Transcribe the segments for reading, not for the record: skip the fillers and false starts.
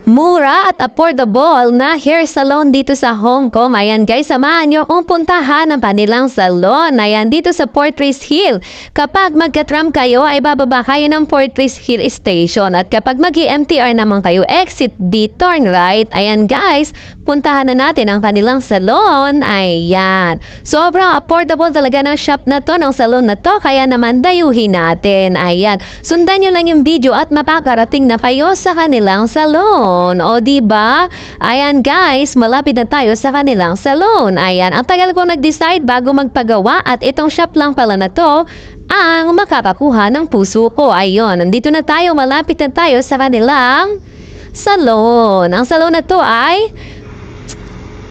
Mura at affordable na hair salon dito sa Hong Kong. Ayan guys, samahan nyo kung puntahan ang kanilang salon. Ayan, dito sa Fortress Hill. Kapag magka-tram kayo, ay bababa kayo ng Fortress Hill Station. At kapag mag-MTR naman kayo, exit D, turn right. Ayan guys, puntahan na natin ang kanilang salon. Ayan. Sobrang affordable talaga ng shop na to, ng salon na to. Kaya naman dayuhin natin. Ayan. Sundan nyo lang yung video at mapakarating na kayo sa kanilang salon. O diba? Ayan guys, malapit na tayo sa kanilang salon. Ayan, ang tagal ko nag-decide bago magpagawa at itong shop lang pala na to ang makakakuha ng puso ko. Ayun, nandito na tayo, malapit na tayo sa kanilang salon. Ang salon na to ay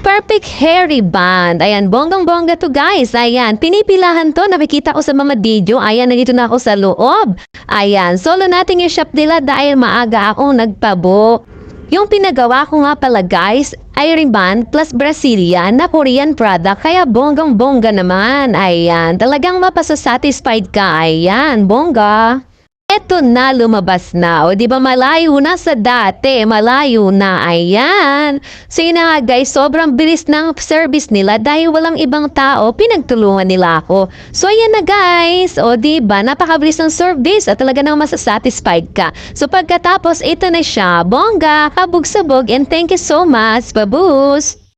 Perfect Hairy Band. Ayan, bonggang-bongga to guys. Ayan, pinipilahan to. Nakikita ko sa mga video. Ayan, nandito na ako sa loob. Ayan, solo natin yung shop nila dahil maaga akong nagpabook. Yung pinagawa ko nga pala guys, ay ribbon plus Brazilian na Korean product. Kaya bonggang-bongga naman. Ayan, talagang mapasasatisfied ka. Ayan, bongga. Eto na, lumabas na. O di ba malayo na sa dati, malayo na. Ayan. So yun na nga guys, sobrang bilis ng service nila dahil walang ibang tao, pinagtulungan nila ako. So ayan na guys. O di ba, napakabilis ng service at talaga nang masasatisfied ka. So pagkatapos, ito na siya. Bongga, kabog-sabog, and thank you so much. Babus!